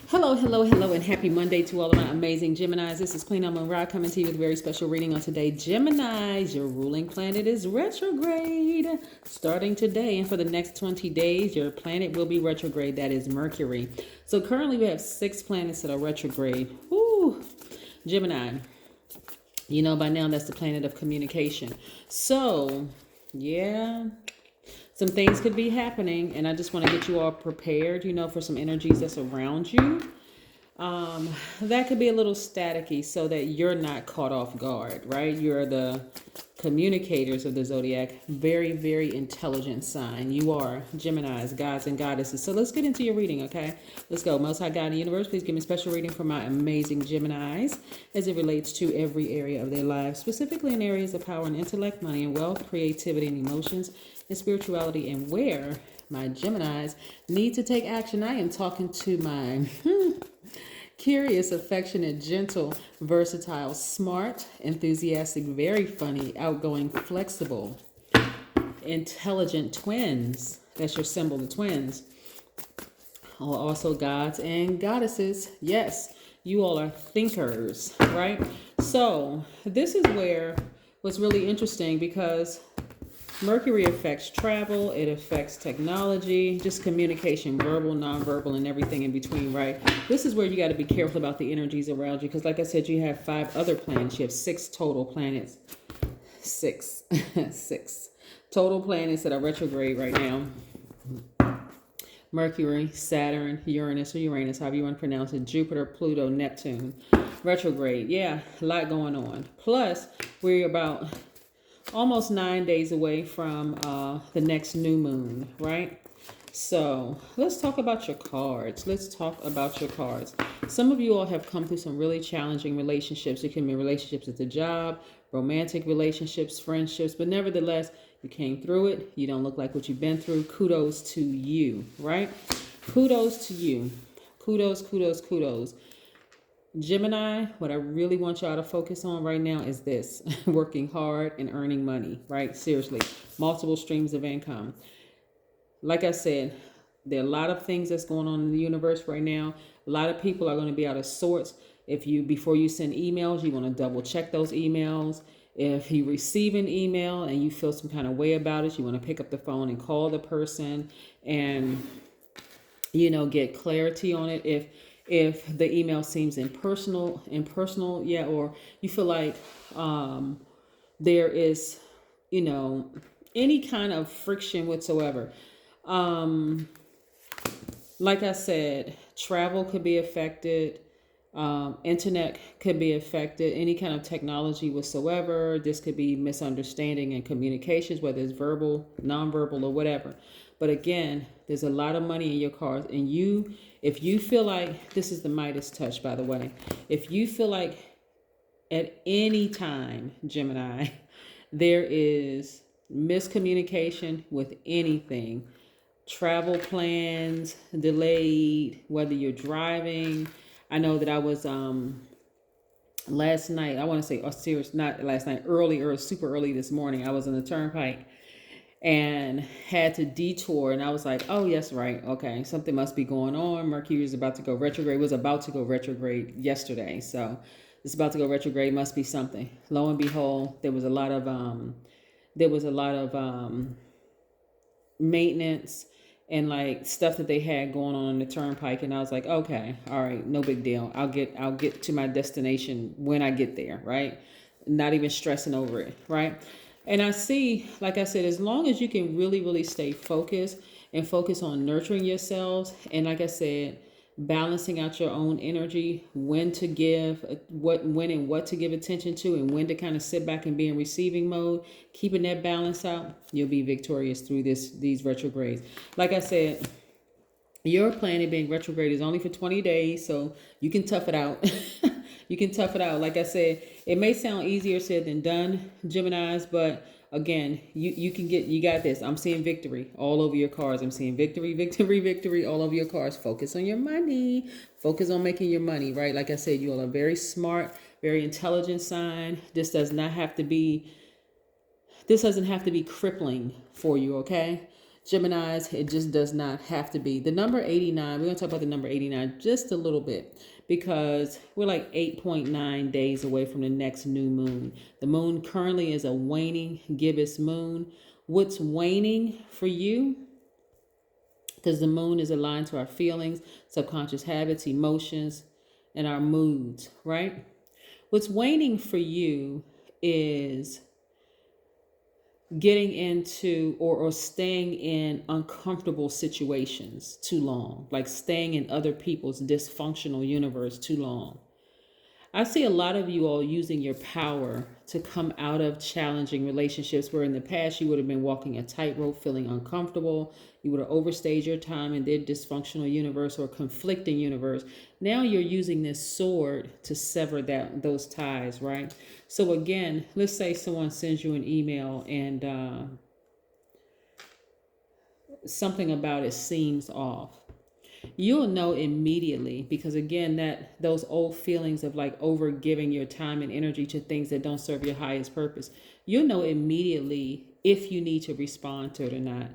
Hello, hello, hello, and happy Monday to all of my amazing Geminis. This is Queen Amun Ra coming to you with a very special reading on today. Geminis, your ruling planet is retrograde starting today, and for the next 20 days, your planet will be retrograde. That is Mercury. So currently, we have 6 planets that are retrograde. Woo! Gemini. You know by now that's the planet of communication. So, yeah. Some things could be happening, and I just want to get you all prepared, for some energies that's around you. That could be a little staticky so that you're not caught off guard, right? You're the communicators of the Zodiac. Very, very intelligent sign. You are Geminis, gods and goddesses. So let's get into your reading, okay? Let's go. Most High God in the universe, please give me a special reading for my amazing Geminis as it relates to every area of their lives, specifically in areas of power and intellect, money and wealth, creativity and emotions, and spirituality, and where my Geminis need to take action. I am talking to my curious, affectionate, gentle, versatile, smart, enthusiastic, very funny, outgoing, flexible, intelligent twins. That's your symbol, the twins. Also gods and goddesses. Yes, you all are thinkers, right? So this is where what's really interesting, because Mercury affects travel, it affects technology, just communication, verbal, nonverbal, and everything in between, right? This is where you got to be careful about the energies around you, because like I said, you have 5 other planets. You have 6 total planets. 6. 6 total planets that are retrograde right now. Mercury, Saturn, Uranus or Uranus, however you want to pronounce it, Jupiter, Pluto, Neptune, retrograde. Yeah, a lot going on. Plus, we're about almost 9 days away from the next new moon, right? So let's talk about your cards. Let's talk about your cards. Some of you all have come through some really challenging relationships. It can be relationships at the job, romantic relationships, friendships, but nevertheless, you came through it. You don't look like what you've been through. Kudos to you, right? Kudos to you. Kudos, kudos, kudos. Gemini, what I really want y'all to focus on right now is this: working hard and earning money, right? Seriously, multiple streams of income. Like I said, there are a lot of things that's going on in the universe right now. A lot of people are going to be out of sorts. Before you send emails, you want to double check those emails. If you receive an email and you feel some kind of way about it, you want to pick up the phone and call the person and, get clarity on it. If the email seems impersonal, yeah, or you feel like there is, any kind of friction whatsoever. Like I said, travel could be affected. Internet could be affected. Any kind of technology whatsoever. This could be misunderstanding and communications, whether it's verbal, nonverbal, or whatever. But again, there's a lot of money in your cards, and if you feel like, this is the Midas touch, by the way, if you feel like at any time, Gemini, there is miscommunication with anything, travel plans delayed, whether you're driving. I know that I was last night, I want to say, not last night, super early this morning, I was on the turnpike and had to detour, and I was like, oh yes, right, okay, something must be going on. Mercury is about to go retrograde. It was about to go retrograde yesterday, so it's about to go retrograde, must be something. Lo and behold, there was a lot of maintenance and like stuff that they had going on the turnpike, and I was like, okay, all right, no big deal. I'll get to my destination when I get there, right? Not even stressing over it, right? And I see, like I said, as long as you can really, really stay focused and focus on nurturing yourselves, and like I said, balancing out your own energy, when to give, when and what to give attention to, and when to kind of sit back and be in receiving mode, keeping that balance out, you'll be victorious through these retrogrades. Like I said, your planet being retrograde is only for 20 days, so you can tough it out. You can tough it out. Like I said, it may sound easier said than done, Geminis, but again, you got this. I'm seeing victory all over your cards. I'm seeing victory, victory, victory all over your cards. Focus on your money. Focus on making your money, right? Like I said, you all are very smart, very intelligent sign. This doesn't have to be crippling for you, okay? Geminis, it just does not have to be. The number 89, we're going to talk about the number 89 just a little bit because we're like 8.9 days away from the next new moon. The moon currently is a waning gibbous moon. What's waning for you? Because the moon is aligned to our feelings, subconscious habits, emotions, and our moods, right? What's waning for you is getting into or staying in uncomfortable situations too long, like staying in other people's dysfunctional universe too long. I see a lot of you all using your power to come out of challenging relationships where in the past you would have been walking a tightrope, feeling uncomfortable. You would have overstayed your time in their dysfunctional universe or conflicting universe. Now you're using this sword to sever those ties, right? So again, let's say someone sends you an email and something about it seems off. You'll know immediately because again, that those old feelings of like over giving your time and energy to things that don't serve your highest purpose, you'll know immediately if you need to respond to it or not.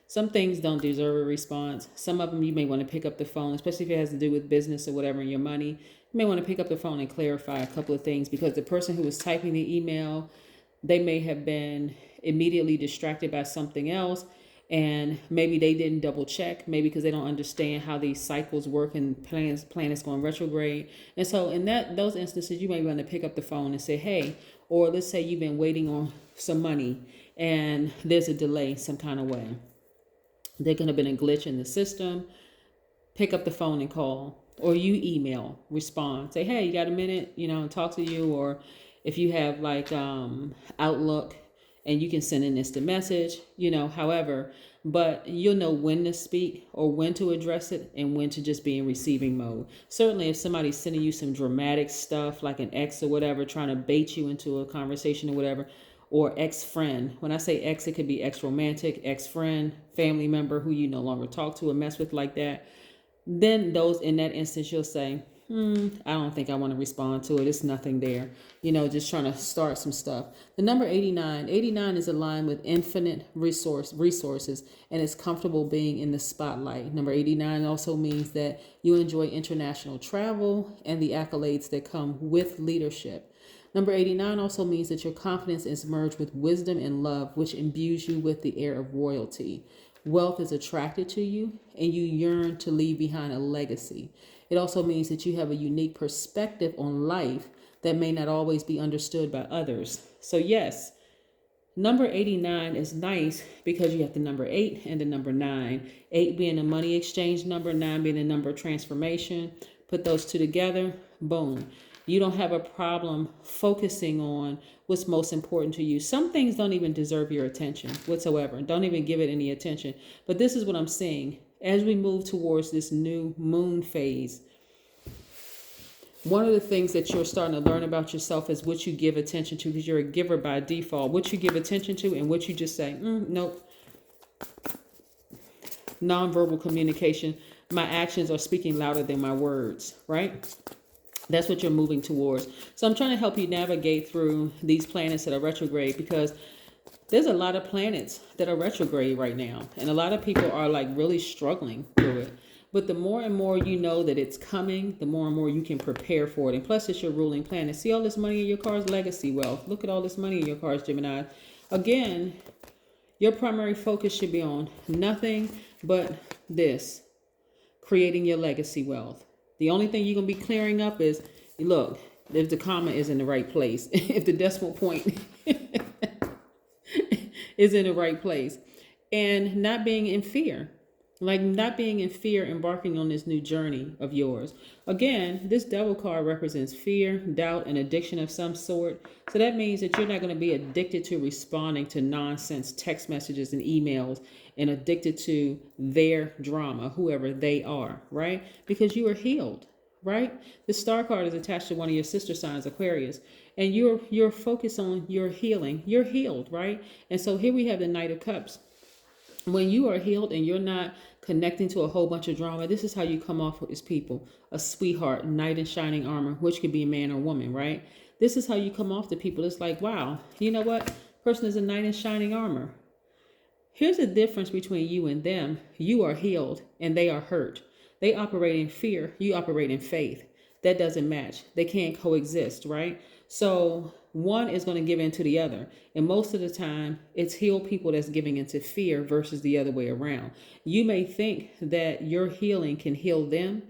Some things don't deserve a response. Some of them you may want to pick up the phone, especially if it has to do with business or whatever and your money. You may want to pick up the phone and clarify a couple of things because the person who was typing the email, they may have been immediately distracted by something else. And maybe they didn't double check, maybe because they don't understand how these cycles work and planets going retrograde. And so in those instances, you may want to pick up the phone and say, hey, or let's say you've been waiting on some money and there's a delay some kind of way. There could have been a glitch in the system. Pick up the phone and call, or you email, respond, say, hey, you got a minute, talk to you. Or if you have like Outlook, and you can send an instant message, however, but you'll know when to speak or when to address it and when to just be in receiving mode. Certainly if somebody's sending you some dramatic stuff like an ex or whatever, trying to bait you into a conversation or whatever, or ex-friend. When I say ex, it could be ex-romantic, ex-friend, family member who you no longer talk to or mess with like that. Then those in that instance, you'll say, I don't think I want to respond to it. It's nothing there. Just trying to start some stuff. The number 89 is aligned with infinite resources and is comfortable being in the spotlight. Number 89 also means that you enjoy international travel and the accolades that come with leadership. Number 89 also means that your confidence is merged with wisdom and love, which imbues you with the air of royalty. Wealth is attracted to you and you yearn to leave behind a legacy. It also means that you have a unique perspective on life that may not always be understood by others. So yes, number 89 is nice because you have the number 8 and the number 9. 8 being a money exchange number, 9 being the number of transformation. Put those two together, boom. You don't have a problem focusing on what's most important to you. Some things don't even deserve your attention whatsoever. Don't even give it any attention. But this is what I'm seeing. As we move towards this new moon phase, one of the things that you're starting to learn about yourself is what you give attention to, because you're a giver by default. What you give attention to and what you just say, nope. Nonverbal communication. My actions are speaking louder than my words, right? That's what you're moving towards. So I'm trying to help you navigate through these planets that are retrograde, because there's a lot of planets that are retrograde right now. And a lot of people are like really struggling through it. But the more and more you know that it's coming, the more and more you can prepare for it. And plus, it's your ruling planet. See all this money in your car's legacy wealth. Look at all this money in your car's Gemini. Again, your primary focus should be on nothing but this, creating your legacy wealth. The only thing you're going to be clearing up is, look, if the comma is in the right place, if the decimal point is in the right place, and not being in fear, embarking on this new journey of yours. Again, this devil card represents fear, doubt, and addiction of some sort. So that means that you're not going to be addicted to responding to nonsense text messages and emails and addicted to their drama, whoever they are, right? Because you are healed, right? The star card is attached to one of your sister signs, Aquarius, and you're focused on your healing. You're healed, right? And so here we have the Knight of Cups. When you are healed and you're not connecting to a whole bunch of drama, this is how you come off as people. A sweetheart, knight in shining armor, which could be a man or woman, right? This is how you come off to people. It's like, wow, you know what? Person is a knight in shining armor. Here's the difference between you and them. You are healed and they are hurt. They operate in fear. You operate in faith. That doesn't match. They can't coexist, right? So one is going to give in to the other. And most of the time, it's healed people that's giving into fear versus the other way around. You may think that your healing can heal them,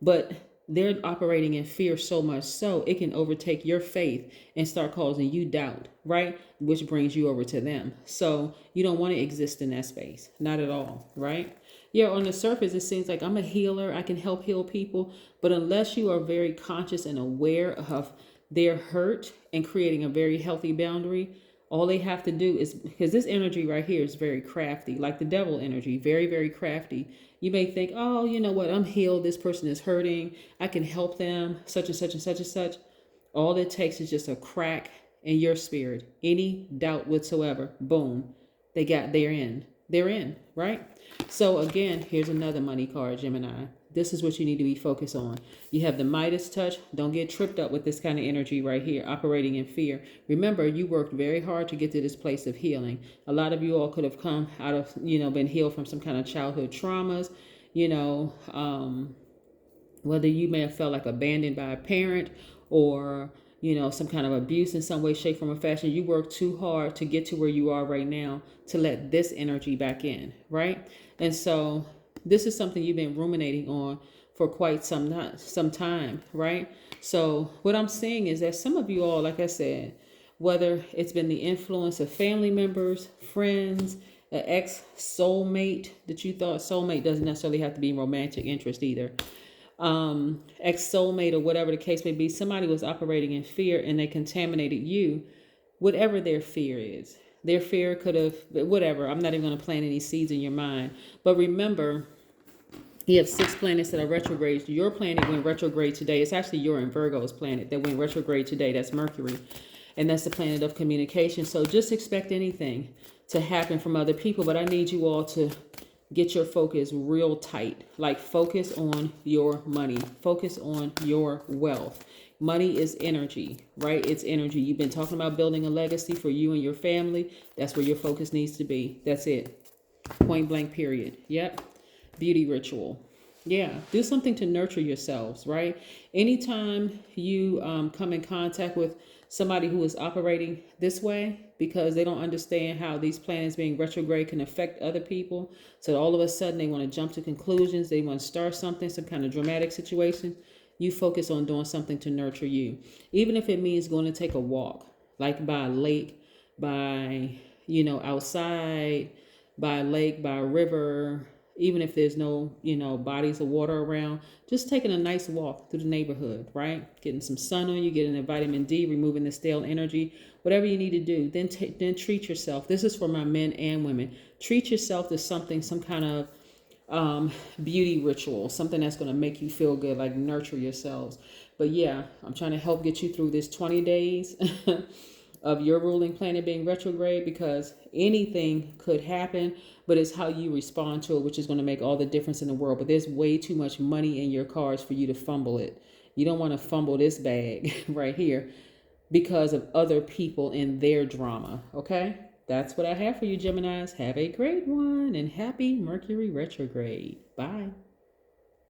but they're operating in fear so much so it can overtake your faith and start causing you doubt, right? Which brings you over to them. So you don't want to exist in that space. Not at all, right? Yeah, on the surface, it seems like I'm a healer. I can help heal people. But unless you are very conscious and aware of their hurt and creating a very healthy boundary, all they have to do is, because this energy right here is very crafty, like the devil energy, very, very crafty. You may think, oh, you know what? I'm healed. This person is hurting. I can help them, such and such and such and such. All it takes is just a crack in your spirit. Any doubt whatsoever, boom, they're in, right? So again, here's another money card, Gemini. This is what you need to be focused on. You have the Midas touch. Don't get tripped up with this kind of energy right here, operating in fear. Remember, you worked very hard to get to this place of healing. A lot of you all could have come out of, been healed from some kind of childhood traumas, whether you may have felt like abandoned by a parent or some kind of abuse in some way, shape, form, or fashion. You work too hard to get to where you are right now to let this energy back in, right? And so this is something you've been ruminating on for quite some time, right? So what I'm seeing is that some of you all, like I said, whether it's been the influence of family members, friends, an ex-soulmate that you thought, soulmate doesn't necessarily have to be romantic interest either, ex-soulmate or whatever the case may be, somebody was operating in fear and they contaminated you, whatever their fear is. Their fear could have, whatever. I'm not even going to plant any seeds in your mind. But remember, you have 6 planets that are retrograde. Your planet went retrograde today. It's actually your and Virgo's planet that went retrograde today. That's Mercury. And that's the planet of communication. So just expect anything to happen from other people. But I need you all to get your focus real tight. Like focus on your money. Focus on your wealth. Money is energy, right? It's energy. You've been talking about building a legacy for you and your family. That's where your focus needs to be. That's it. Point blank, period. Yep. Beauty ritual. Yeah. Do something to nurture yourselves, right? Anytime you come in contact with somebody who is operating this way because they don't understand how these planets being retrograde can affect other people. So all of a sudden they want to jump to conclusions. They want to start something, some kind of dramatic situation. You focus on doing something to nurture you. Even if it means going to take a walk, like by a lake, by, outside, by a lake, by a river, even if there's no, bodies of water around, just taking a nice walk through the neighborhood, right? Getting some sun on you, getting the vitamin D, removing the stale energy, whatever you need to do. Then treat yourself. This is for my men and women. Treat yourself to something, some kind of beauty ritual, something that's going to make you feel good, like nurture yourselves. But yeah, I'm trying to help get you through this 20 days of your ruling planet being retrograde, because anything could happen, but it's how you respond to it, which is going to make all the difference in the world. But there's way too much money in your cards for you to fumble it. You don't want to fumble this bag right here because of other people and their drama. Okay? That's what I have for you, Geminis. Have a great one and happy Mercury retrograde. Bye.